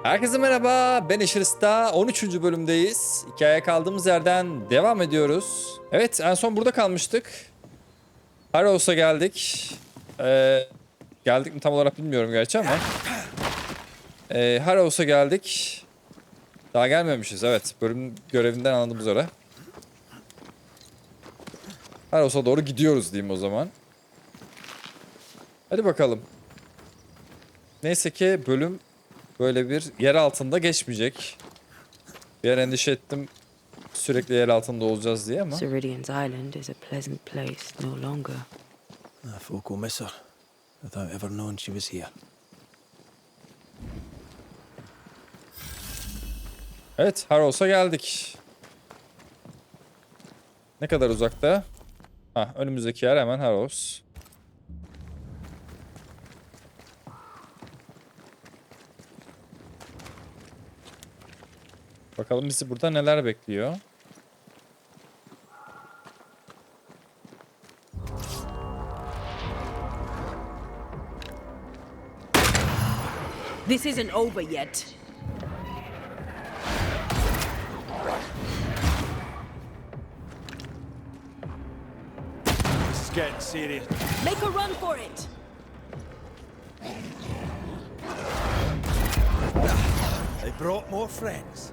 Herkese merhaba, Banishers'ta 13. bölümdeyiz. Hikayeye kaldığımız yerden devam ediyoruz. Evet, en son burada kalmıştık. HARROW'a geldik. Geldik mi tam olarak bilmiyorum gerçi ama. HARROW'a geldik. Daha gelmemişiz, evet. Bölüm görevinden anladığımız üzere. HARROW'a doğru gidiyoruz diyeyim o zaman. Hadi bakalım. Neyse ki bölüm böyle bir yer altında geçmeyecek. Bir yer endişe ettim sürekli yer altında olacağız diye ama. Ceridian's island is a pleasant place no longer. Folk will miss her without ever knowing she was here. Evet, HARROW'a geldik. Ne kadar uzakta? Önümüzdeki yer hemen HARROW. Bakalım bizi burada neler bekliyor. This isn't over yet. This is getting serious. Make a run for it. They brought more friends.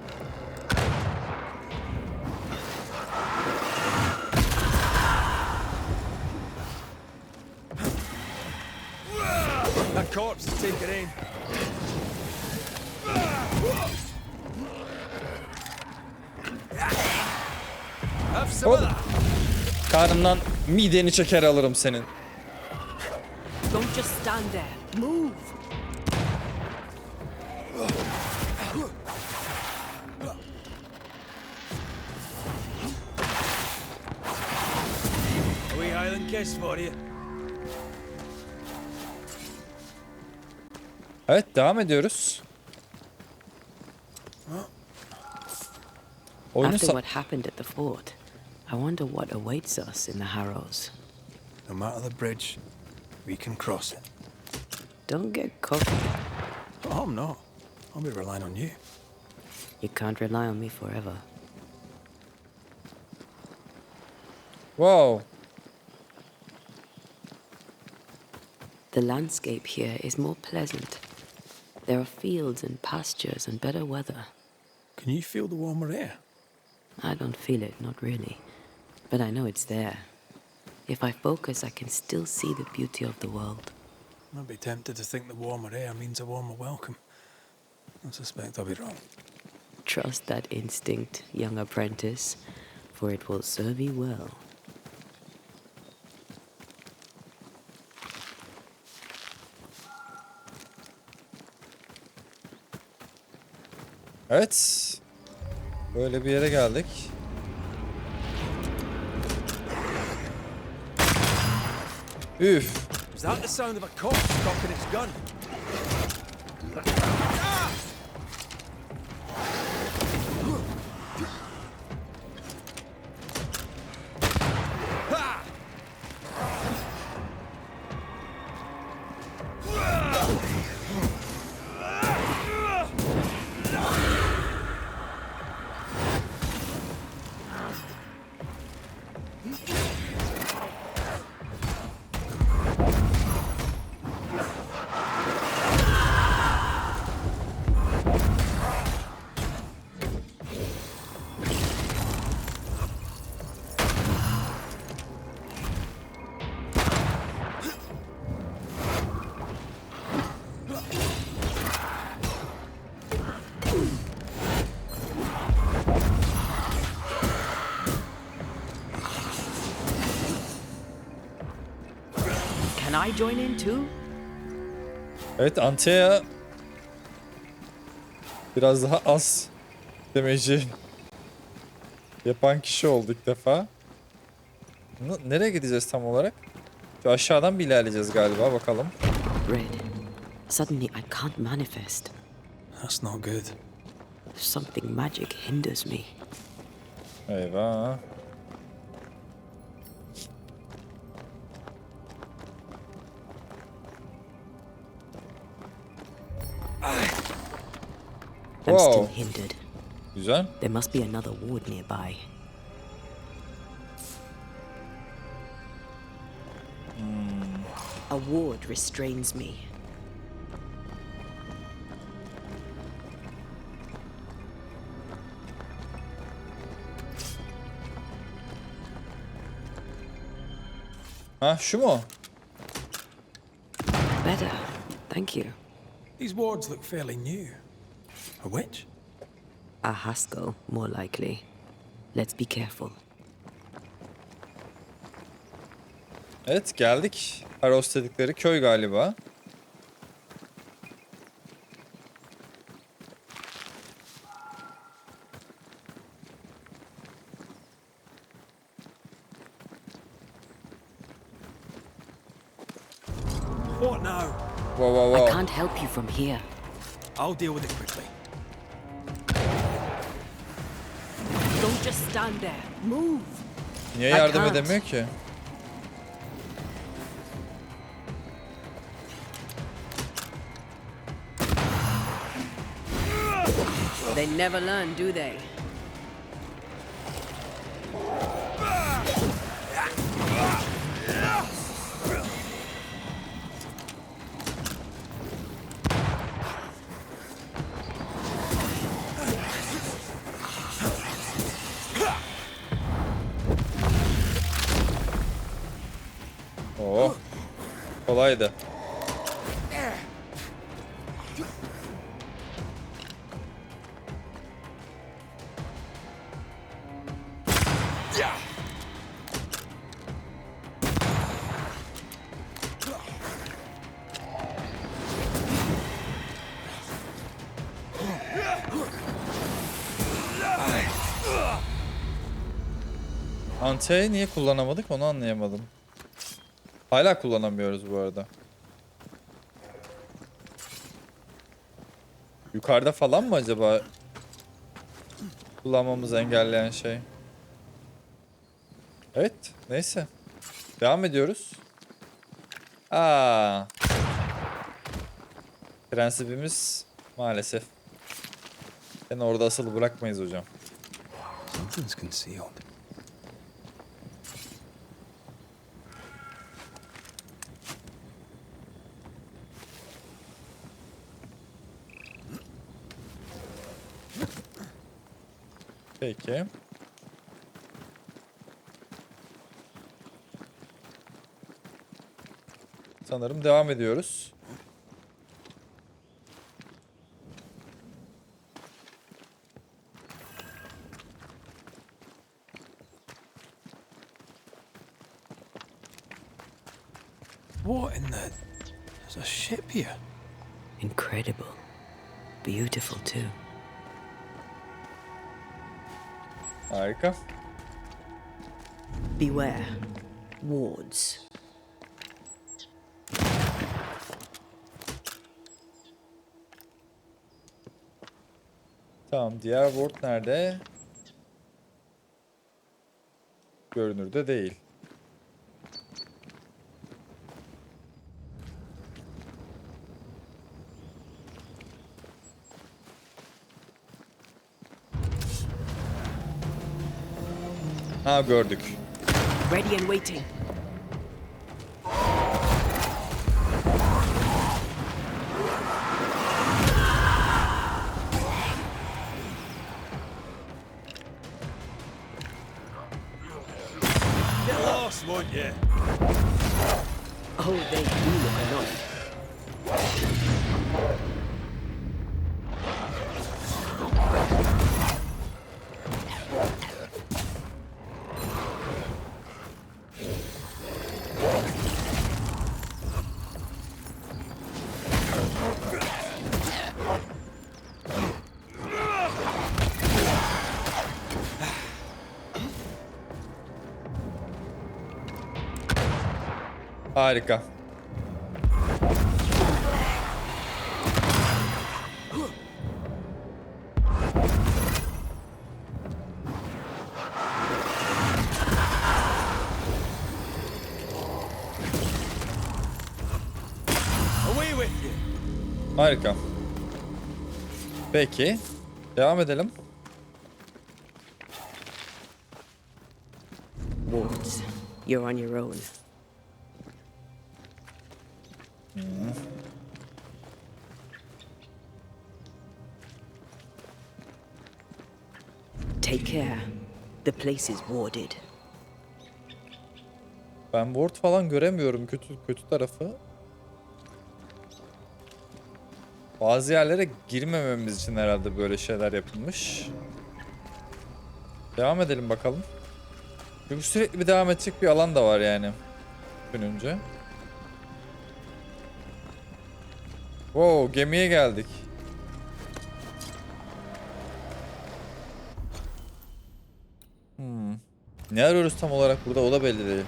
That corpse is taking aim. Have some of that. Karnından mideni çeker alırım senin. Don't just stand there. Move. A wee Highland kiss for you. Evet, devam ediyoruz. Oyunu After what happened at the fort, I wonder what awaits us in the Harrows. No matter the bridge, we can cross it. Don't get cocky. Oh, I'm not. I'll be relying on you. You can't rely on me forever. Wow. The landscape here is more pleasant. There are fields and pastures and better weather. Can you feel the warmer air? I don't feel it, not really. But I know it's there. If I focus, I can still see the beauty of the world. I'd be tempted to think the warmer air means a warmer welcome. I suspect I'll be wrong. Trust that instinct, young apprentice, for it will serve you well. Evet. Böyle bir yere geldik. Üf. Was that the sound of a corpse cocking its gun? Can I join in too? Evet, Antea biraz daha az demeci yapan kişi oldu ilk defa. Nereye gideceğiz tam olarak? Şu aşağıdan bir ilerleyeceğiz galiba, bakalım. Red. Suddenly I can't manifest. That's not good. Something magic hinders me. Eyvah. I'm still Wow. hindered. Güzel. There must be another ward nearby. A ward restrains me. Ha şu mu? Better. Thank you. These wards look fairly new. A witch? A Haskell, more likely. Let's be careful. Evet geldik. HARROW dedikleri köy galiba. What now? Wow wow I wow. can't help you from here. I'll deal with it quickly. Don't just stand there. Move. Niye I yardım can't. edemiyor ki? They never learn, do they? Oh. Kolaydı. Antea'yı niye kullanamadık onu anlayamadım. Hala kullanamıyoruz bu arada. Yukarıda falan mı acaba kullanmamızı engelleyen şey? Evet, neyse. Devam ediyoruz. Aa. Prensibimiz maalesef. Seni orada asılı bırakmayız hocam. Something's concealed. Peki. Sanırım devam ediyoruz. What in the... There's a ship here. Incredible. Beautiful too. Harika. Beware. Wards. Tamam, diğer ward nerede? Görünürde değil. Ha gördük. Ready and waiting. Get lost, won't you? Oh, they do look annoyed. Harika. Away with you. Harika. Peki. Devam edelim. Wards, you're on your own. Take care. The place is warded. Ben ward falan göremiyorum, kötü tarafı. Bazı yerlere girmememiz için herhalde böyle şeyler yapılmış. Devam edelim bakalım. Çünkü sürekli bir devam edecek bir alan da var yani. Önce. Wow, gemiye geldik. Ne arıyoruz tam olarak burada, o da belli değil.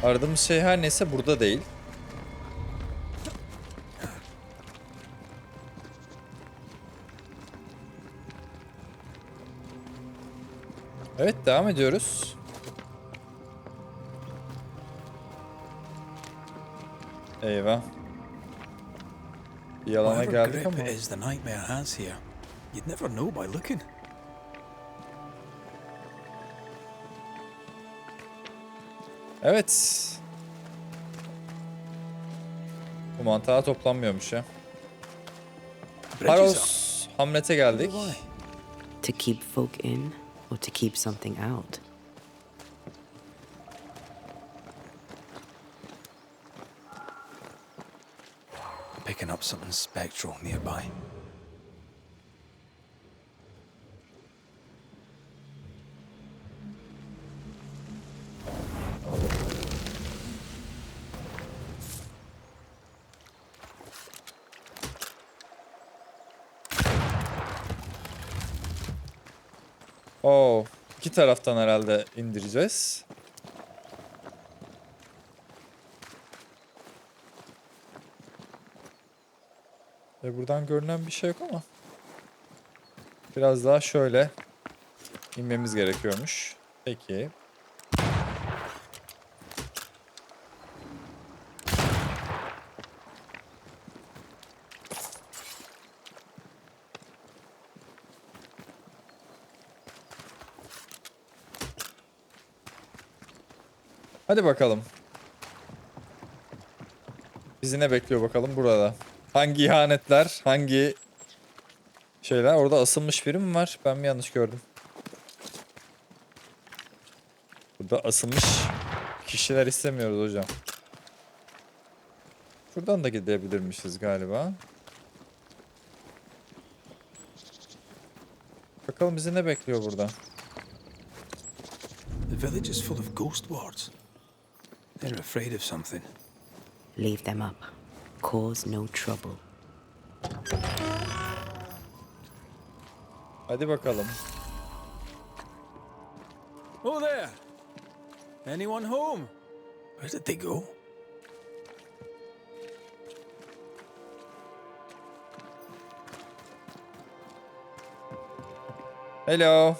Aradığımız şey her neyse burada değil. Evet, devam ediyoruz. Eyvah. Bir alana Whatever geldik grip ama. it is the nightmare has here, you'd never know by looking. Evet. Bu mantığa toplanmıyormuş ya. HARROW Hamlet'e geldik. To keep folk in or to keep something out? Picking up something spectral nearby. Oo, iki taraftan herhalde indireceğiz. Buradan görünen bir şey yok ama. Biraz daha şöyle inmemiz gerekiyormuş. Peki. Hadi bakalım. Bizi ne bekliyor bakalım burada? Hangi ihanetler, hangi şeyler? Orada asılmış biri mi var? Ben mi yanlış gördüm? Burada asılmış kişiler istemiyoruz hocam. Şuradan da gidebilirmişiz galiba. Bakalım bizi ne bekliyor burada? The village is full of ghost wards. They're afraid of something. Leave them up. Cause no trouble. Hadi bakalım. Oh there! Anyone home? Where did they go? Hello.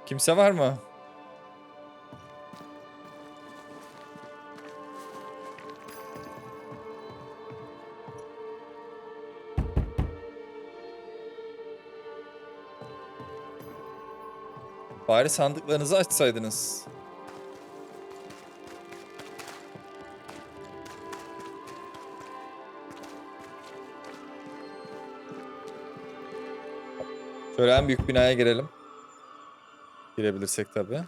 Kimse var mı? Bari sandıklarınızı açsaydınız. Şöyle en büyük binaya girelim. Girebilirsek tabii.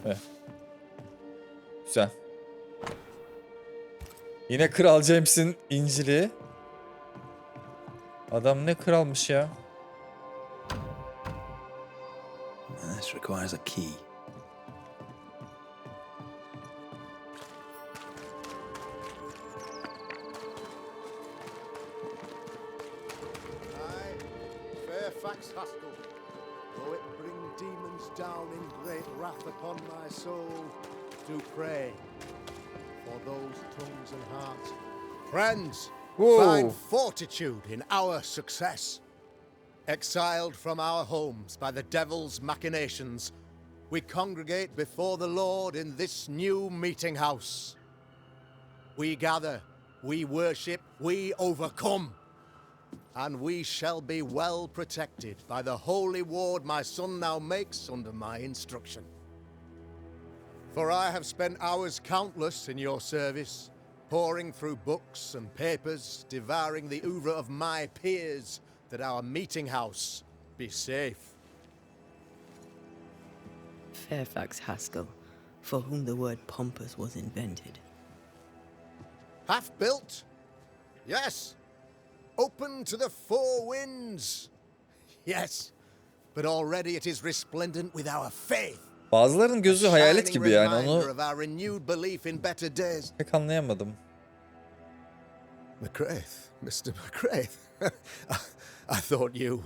Evet. Güzel. Yine Kral James'in İncil'i. Adam ne kralmış ya. This requires a key. Though it bring demons down in great wrath upon my soul, do pray for those tongues and hearts. Friends, Whoa. find fortitude in our success. Exiled from our homes by the devil's machinations, we congregate before the Lord in this new meeting house. We gather, we worship, we overcome. And we shall be well protected by the holy ward my son now makes under my instruction. For I have spent hours countless in your service, poring through books and papers, devouring the oeuvre of my peers, that our meeting house be safe. Fairfax Haskell, for whom the word pompous was invented. Half built? Yes. Open to the four winds? Yes. But already it is resplendent with our faith. Bazılarının gözü hayalet gibi yani, onu of our renewed belief in better days. pek anlayamadım. McCraith, Mr. McCraith. I thought you.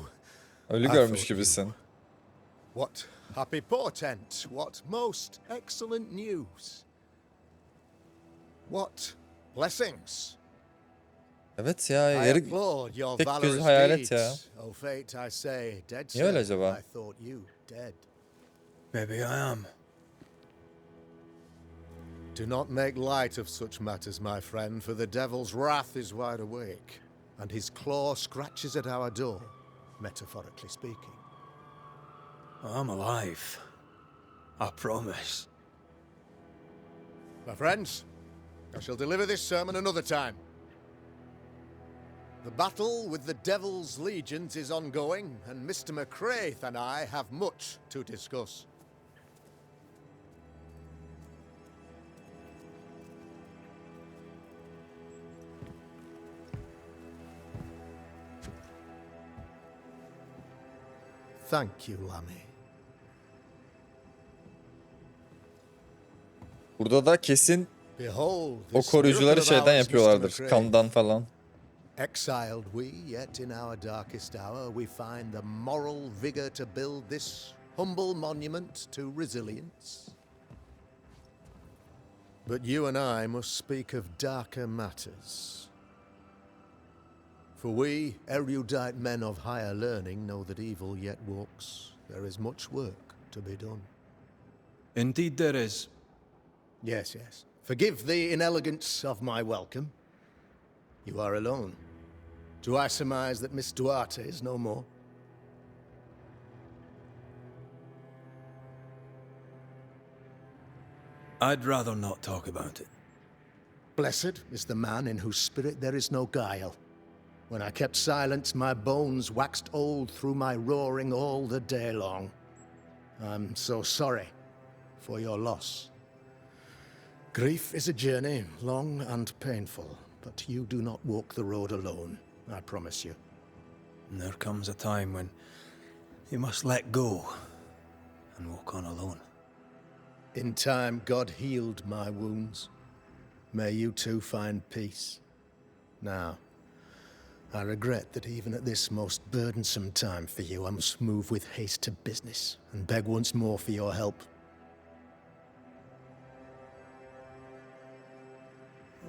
Ölü görmüş gibisin. What happy portent, what most excellent news. What blessings. Evet ya, I yarı applaud your tek gözü valorous hayalet ya. deeds. Oh fate, I say, dead Niye öyle sir, acaba? I thought you dead. Maybe I am. Do not make light of such matters, my friend, for the devil's wrath is wide awake, and his claw scratches at our door, metaphorically speaking. I'm alive. I promise. My friends, I shall deliver this sermon another time. The battle with the devil's legions is ongoing, and Mr. McCraith and I have much to discuss. Thank you, Lammy. Burada da kesin Behold, o this koruyucuları miracle of şeyden ours, yapıyorlardır. Mr. McCraith. Kandan falan. Exiled we, yet in our darkest hour we find the moral vigor to build this humble monument to resilience. But you and I must speak of darker matters. For we, erudite men of higher learning, know that evil yet walks. There is much work to be done. Indeed there is. Yes, yes. Forgive the inelegance of my welcome. You are alone. Do I surmise that Miss Duarte is no more? I'd rather not talk about it. Blessed is the man in whose spirit there is no guile. When I kept silence, my bones waxed old through my roaring all the day long. I'm so sorry for your loss. Grief is a journey, long and painful, but you do not walk the road alone, I promise you. And there comes a time when you must let go and walk on alone. In time, God healed my wounds. May you too find peace. Now, I regret that even at this most burdensome time for you, I must move with haste to business and beg once more for your help.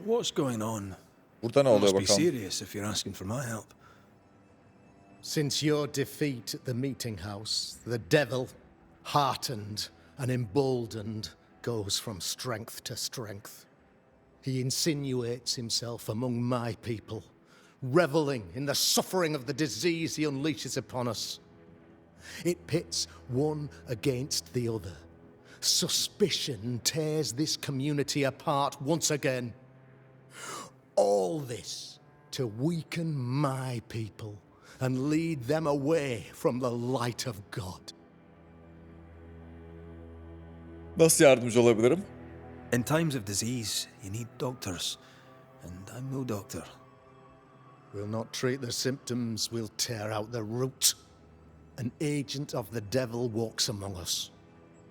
What's going on? Burada ne You oluyor must be bakalım. serious if you're asking for my help. Since your defeat at the meeting house, the devil, heartened and emboldened, goes from strength to strength. He insinuates himself among my people, reveling in the suffering of the disease he unleashes upon us. It pits one against the other. Suspicion tears this community apart once again. All this to weaken my people and lead them away from the light of God. Nasıl yardımcı olabilirim? In times of disease, you need doctors, and I'm no doctor. We'll not treat the symptoms, we'll tear out the root. An agent of the devil walks among us.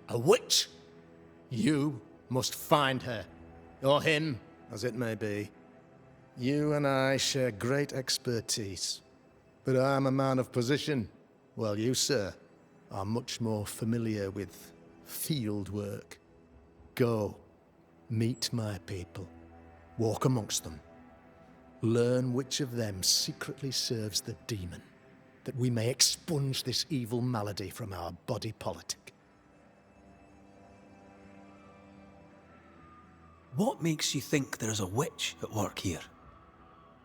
A witch! You must find her, or him, as it may be. You and I share great expertise, but I'm a man of position, while you, sir, are much more familiar with field work. Go, meet my people, walk amongst them, learn which of them secretly serves the demon, that we may expunge this evil malady from our body politic. What makes you think there's a witch at work here?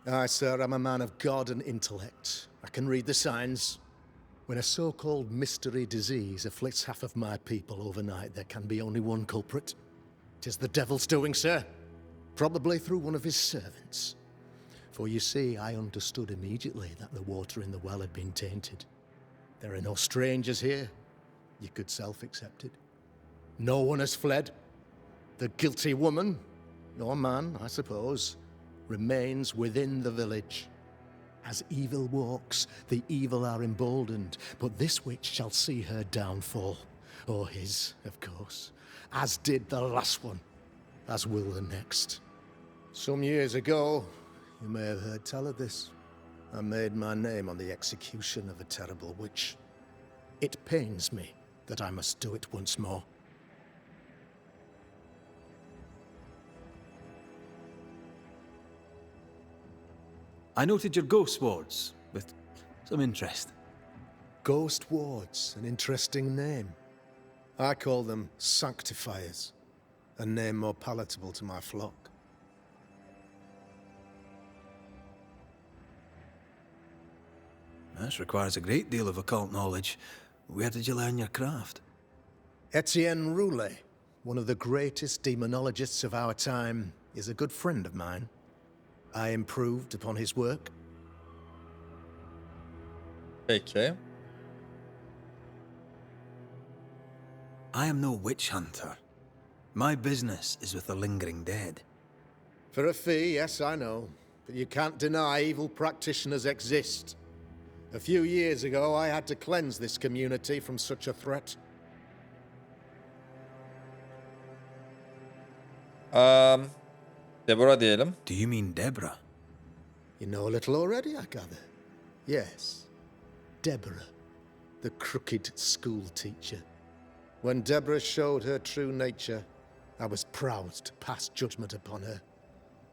Aye, sir, I'm a man of God and intellect. I can read the signs. When a so-called mystery disease afflicts half of my people overnight, there can be only one culprit. 'Tis the devil's doing, sir. Probably through one of his servants. For you see, I understood immediately that the water in the well had been tainted. There are no strangers here. You could self-accept it. No one has fled. The guilty woman, or man, I suppose, remains within the village. As evil walks, the evil are emboldened, but this witch shall see her downfall. Or his, of course. As did the last one. As will the next. Some years ago, you may have heard tell of this. I made my name on the execution of a terrible witch. It pains me that I must do it once more. I noted your ghost wards with some interest. Ghost wards, an interesting name. I call them sanctifiers, a name more palatable to my flock. This requires a great deal of occult knowledge. Where did you learn your craft? Etienne Roulet, one of the greatest demonologists of our time, is a good friend of mine. I improved upon his work. Peki. I am no witch hunter. My business is with the lingering dead. For a fee, yes, I know. But you can't deny evil practitioners exist. A few years ago, I had to cleanse this community from such a threat. Deborah diyelim. Do you mean Deborah? You know a little already, I gather. Yes. Deborah, the crooked school teacher. When Deborah showed her true nature, I was proud to pass judgment upon her.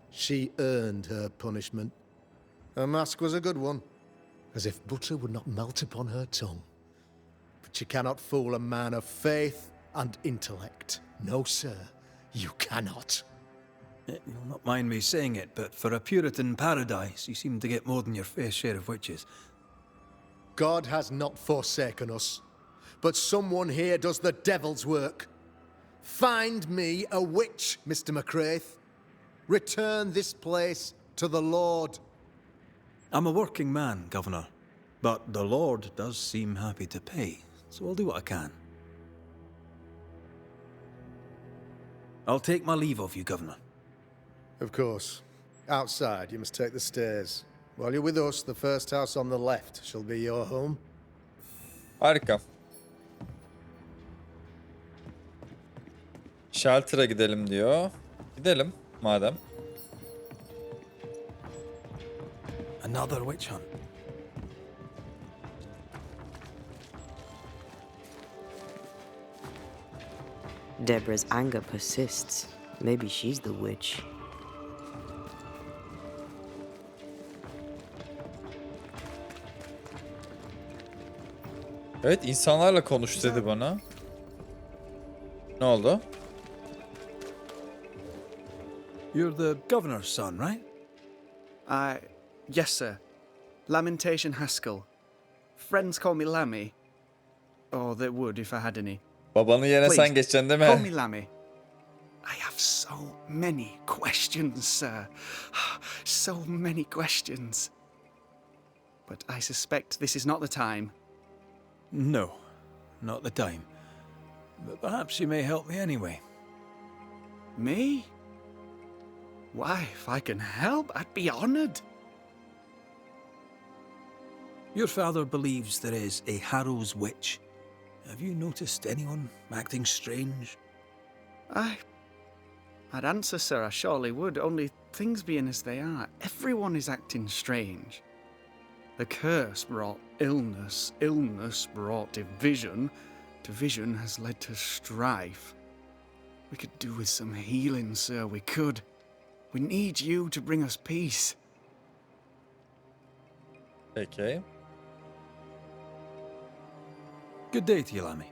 She earned her punishment. Her mask was a good one, as if butter would not melt upon her tongue. But you cannot fool a man of faith and intellect. No, sir, you cannot. You'll not mind me saying it, but for a Puritan paradise, you seem to get more than your fair share of witches. God has not forsaken us, but someone here does the devil's work. Find me a witch, Mr. McCraith. Return this place to the Lord. I'm a working man, Governor, but the Lord does seem happy to pay, so I'll do what I can. I'll take my leave of you, Governor. Of course. Outside, you must take the stairs. While you're with us, the first house on the left shall be your home. Harika. Shelter'a gidelim diyor. Gidelim madem. Another witch hunt. Deborah's anger persists. Maybe she's the witch. Evet, insanlarla konuş dedi bana. Ne oldu? You're the governor's son, right? Yes, sir. Lamentation Haskell. Friends call me Lammy. Or they would if I had any. Babanı yine sen Please, geçeceksin değil call me mi? Lammy. I have so many questions, sir. So many questions. But I suspect this is not the time. No, not the time. But perhaps you may help me anyway. Me? Why, if I can help, I'd be honored. Your father believes there is a Harrow's witch. Have you noticed anyone acting strange? I'd answer, sir, I surely would, only things being as they are, everyone is acting strange. The curse brought illness, illness brought division, division has led to strife. We could do with some healing, sir, we could. We need you to bring us peace. Peki. Good day to you, Lammy.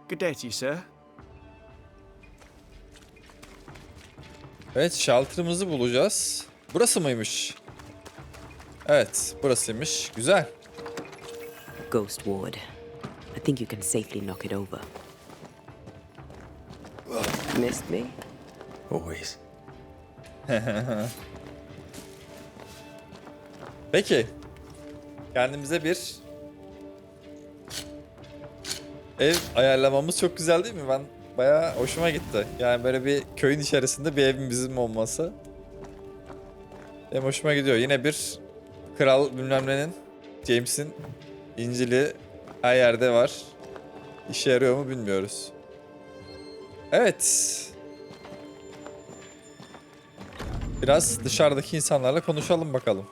Good day to you, sir. Evet, shelter'ımızı bulacağız. Burası mıymış? Evet, burasıymış. Güzel. Ghost ward. I think you can safely knock it over. Missed me? Always. Peki. Kendimize bir ev ayarlamamız çok güzel değil mi? Ben bayağı hoşuma gitti. Yani böyle bir köyün içerisinde bir evin bizim olması. Benim hoşuma gidiyor. Yine bir kral bilmem nenin, James'in İncil'i her yerde var. İşe yarıyor mu bilmiyoruz. Evet. Biraz dışarıdaki insanlarla konuşalım bakalım.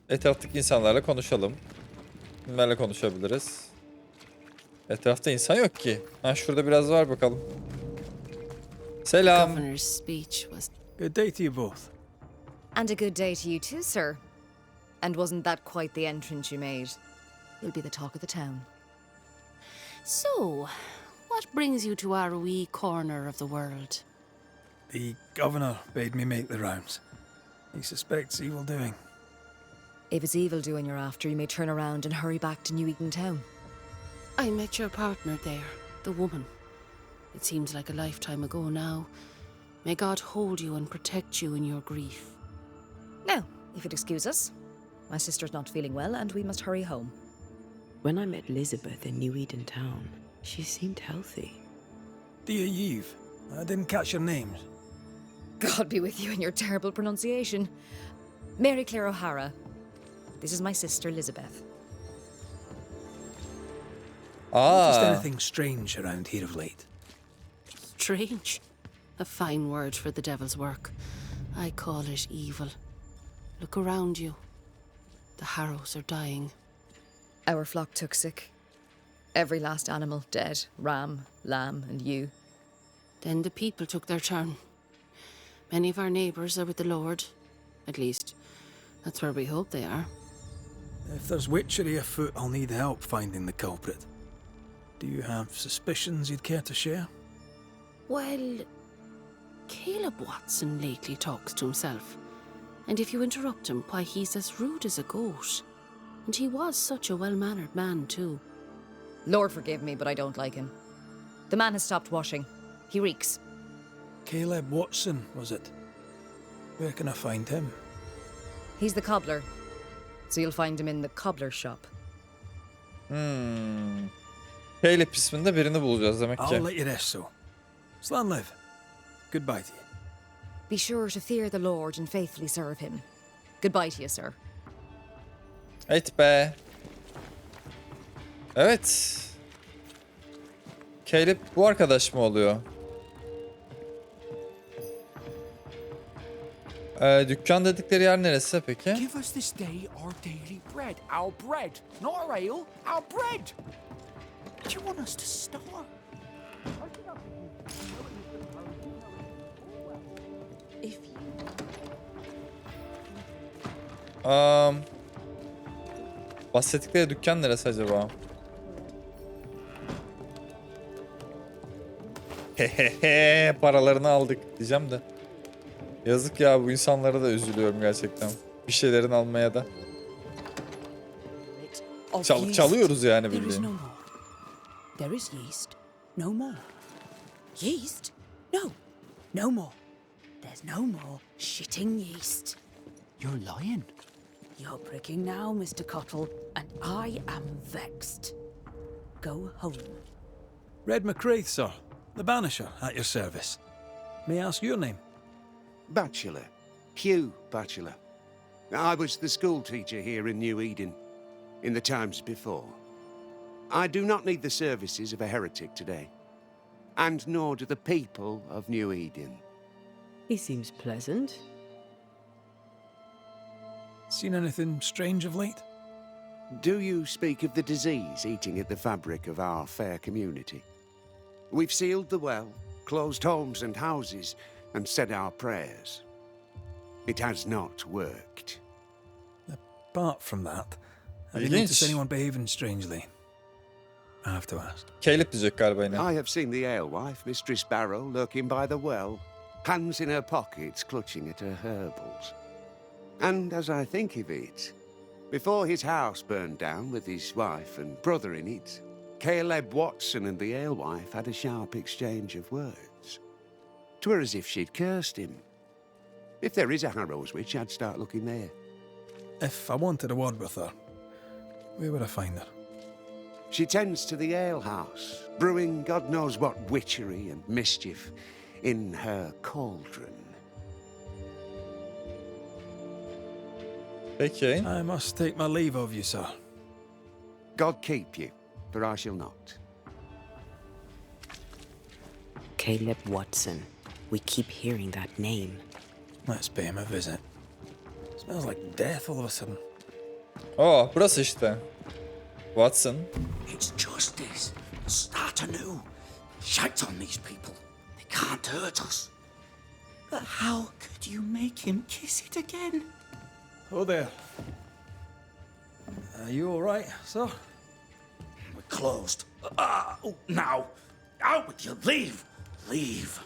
Etraftaki insanlarla konuşalım. Kimlerle konuşabiliriz? Etrafta insan yok ki. Ha, şurada biraz var bakalım. Selam. Governor's speech was Good day to you both. And a good day to you too, sir. And wasn't that quite the entrance you made? You'll be the talk of the town. So, what brings you to our wee corner of the world? The governor bade me make the rounds. He suspects evil doing. If it's evil doing you're after, you may turn around and hurry back to New Eden Town. I met your partner there, the woman. It seems like a lifetime ago now. May God hold you and protect you in your grief. Now, if you'd excuse us, my sister's not feeling well and we must hurry home. When I met Elizabeth in New Eden Town, she seemed healthy. Dear Yves, I didn't catch your names. God be with you in your terrible pronunciation. Mary Claire O'Hara. This is my sister, Elizabeth. Noticed Aa, anything strange around here of late? Strange. A fine word for the devil's work. I call it evil. Look around you. The Harrows are dying. Our flock took sick. Every last animal dead. Ram, lamb, and ewe. Then the people took their turn. Many of our neighbours are with the Lord. At least, that's where we hope they are. If there's witchery afoot, I'll need help finding the culprit. Do you have suspicions you'd care to share? Well, Caleb Watson lately talks to himself. And if you interrupt him, why, he's as rude as a goat. And he was such a well-mannered man, too. Lord forgive me, but I don't like him. The man has stopped washing. He reeks. Caleb Watson, was it? Where can I find him? He's the cobbler. So you'll find him in the cobbler shop. Caleb isminde birini bulacağız demek I'll ki. let you rest so. Slan live. Goodbye to you. Be sure to fear the Lord and faithfully serve him. Goodbye to you, sir. Evet be. Evet. Caleb bu arkadaş mı oluyor? Dükkan dedikleri yer neresi peki? Give us this day our daily bread. Our bread, not our ale, our bread. Do you want us to starve? If you... Bahsettikleri dükkan neresi acaba? Hehehe, paralarını aldık diyeceğim de. Yazık ya, bu insanlara da üzülüyorum gerçekten. Bir şeylerin almaya da. Çalıyoruz yani There is bildiğin. no more. There is yeast, no more. Yeast? No, no more. There's no more shitting yeast. You're lying. You're pricking now, Mr. Cottle, and I am vexed. Go home. Red McCraith, sir. The banisher at your service. May I ask your name? Bachelor. Hugh Bachelor. I was the school teacher here in New Eden, in the times before. I do not need the services of a heretic today, and nor do the people of New Eden. He seems pleasant. Seen anything strange of late? Do you speak of the disease eating at the fabric of our fair community? We've sealed the well, closed homes and houses, and said our prayers. It has not worked. The apart from that, have you İlginç. noticed anyone behaving strangely? I have to ask. Caleb diyecek galiba yine. I have seen the alewife, Mistress Barrow, lurking by the well, hands in her pockets, clutching at her herbals. And as I think of it, before his house burned down with his wife and brother in it, Caleb Watson and the alewife had a sharp exchange of words. 'Twere as if she'd cursed him. If there is a Harrow's witch, I'd start looking there. If I wanted a word with her, where would I find her? She tends to the alehouse, brewing God knows what witchery and mischief in her cauldron. Peki. I must take my leave of you, sir. God keep you, for I shall not. Caleb Watson. We keep hearing that name. Let's pay him a visit. Smells like death all of a sudden. Oh, burası işte. Watson. It's justice. Start anew. Shout on these people. They can't hurt us. But how could you make him kiss it again? Oh there. Are you all right, sir? We're closed. Now. Out with you. Leave. Leave.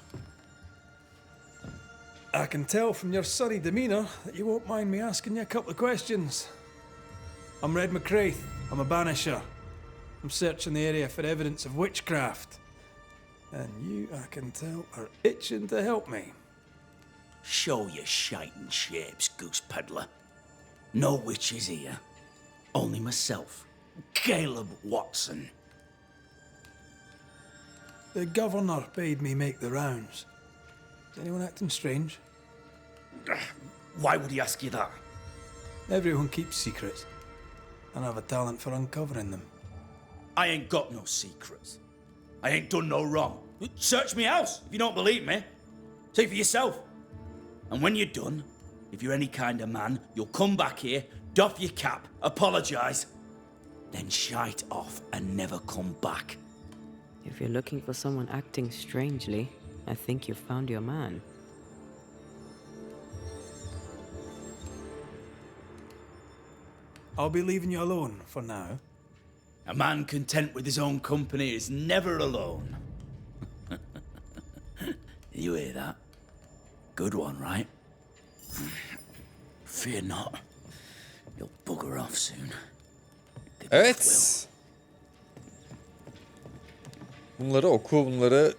I can tell from your sunny demeanour that you won't mind me asking you a couple of questions. I'm Red McCraith. I'm a banisher. I'm searching the area for evidence of witchcraft. And you, I can tell, are itching to help me. Show your shiting shapes, goose peddler. No witches here. Only myself, Caleb Watson. The governor bade me make the rounds. Is anyone acting strange? Why would he ask you that? Everyone keeps secrets, and I have a talent for uncovering them. I ain't got no secrets. I ain't done no wrong. Search me house if you don't believe me. See for yourself. And when you're done, if you're any kind of man, you'll come back here, doff your cap, apologise, then shite off and never come back. If you're looking for someone acting strangely, I think you've found your man. I'll be leaving you alone for now. A man content with his own company is never alone. You hear that? Good one, right? Fear not. You'll bugger off soon. They both will. Evet. Bunları oku, bunları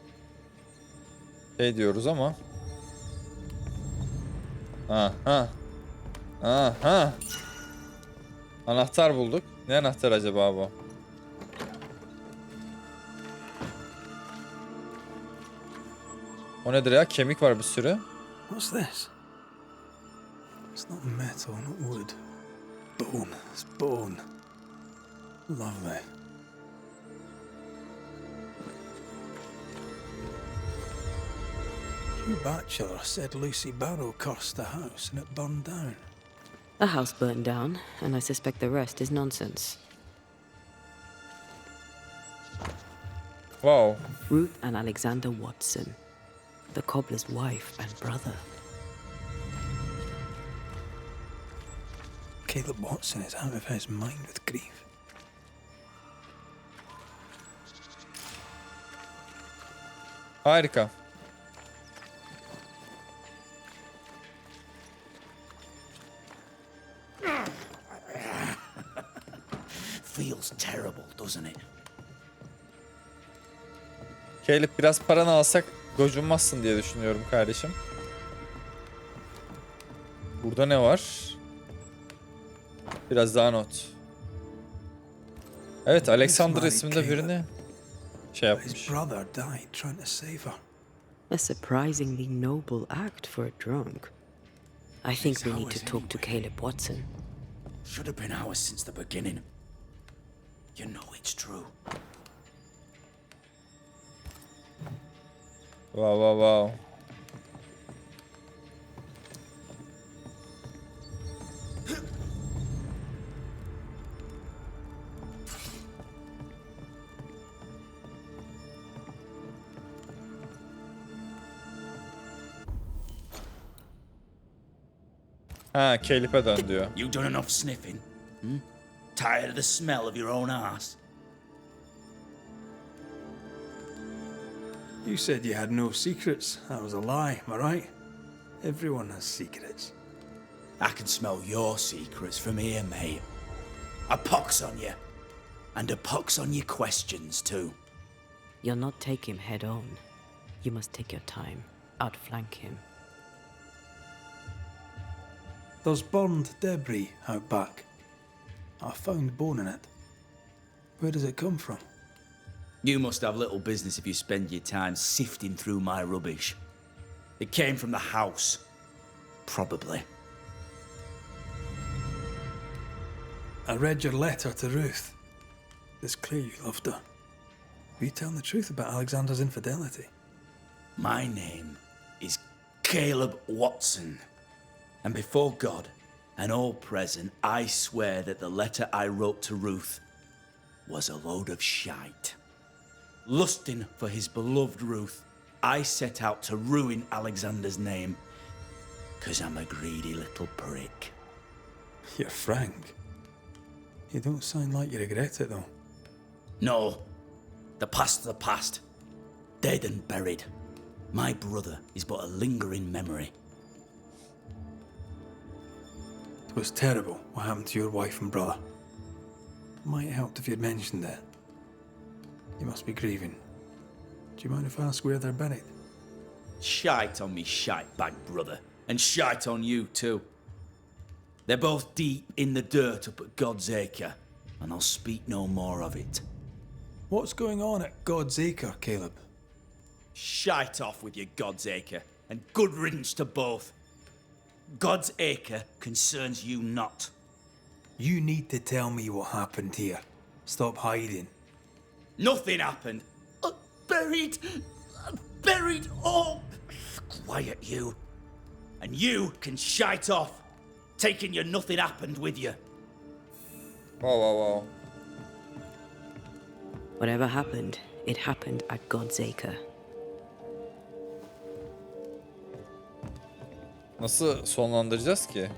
şey diyoruz ama. Aha. Aha. Anahtar bulduk. Ne anahtar acaba bu? O nedir ya? Kemik var bir sürü. What's this? It's not metal, not wood. Bone. It's bone. Lovely. You bachelor said Lucy Barrow cursed the house and it burned down. The house burned down, and I suspect the rest is nonsense. Wow. Ruth and Alexander Watson, the cobbler's wife and brother. Caleb Watson is out of his mind with grief. Harika. Feels terrible, doesn't it? Caleb, biraz paranı alsak gocunmazsın diye düşünüyorum kardeşim. Burada ne var? Biraz daha not. Evet, Alexander isminde birini şey His yapmış. brother died trying to save her. A surprisingly noble act for a drunk. I think we need to talk to Caleb Watson. Should have been ours since the beginning. You know it's true. Wow, wow, wow. Ha, Caleb'e dön diyor. You done enough sniffing? Tired of the smell of your own arse? You said you had no secrets. That was a lie, am I right? Everyone has secrets. I can smell your secrets from here, mate. A pox on you. And a pox on your questions, too. You'll not take him head on. You must take your time, outflank him. There's burned debris out back. I found bone in it. Where does it come from? You must have little business if you spend your time sifting through my rubbish. It came from the house. Probably. I read your letter to Ruth. It's clear you loved her. Were you telling the truth about Alexander's infidelity? My name is Caleb Watson. And before God and all present, I swear that the letter I wrote to Ruth was a load of shite. Lusting for his beloved Ruth, I set out to ruin Alexander's name, 'cause I'm a greedy little prick. You're frank. You don't sound like you regret it, though. No, the past's the past. Dead and buried. My brother is but a lingering memory. It was terrible what happened to your wife and brother. Might have helped if you'd mentioned it. You must be grieving. Do you mind if I ask where they're buried? Shite on me shite bag brother, and shite on you too. They're both deep in the dirt up at God's Acre, and I'll speak no more of it. What's going on at God's Acre, Caleb? Shite off with your God's Acre, and good riddance to both. God's Acre concerns you not. You need to tell me what happened here. Stop hiding. Nothing happened. Buried. Buried. Oh, quiet you. And you can shite off, taking your nothing happened with you. Wow, wow, wow. Whatever happened, it happened at God's Acre. Nasıl sonlandıracağız ki?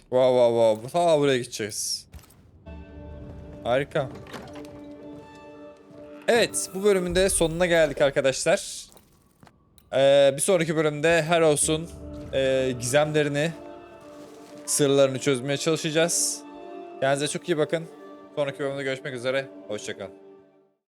Wow, wow, wow. Ta buraya gideceğiz. Harika. Evet, bu bölümün de sonuna geldik arkadaşlar. Bir sonraki bölümde HARROW'un gizemlerini, sırlarını çözmeye çalışacağız. Kendinize çok iyi bakın. Sonraki bölümde görüşmek üzere. Hoşça kalın.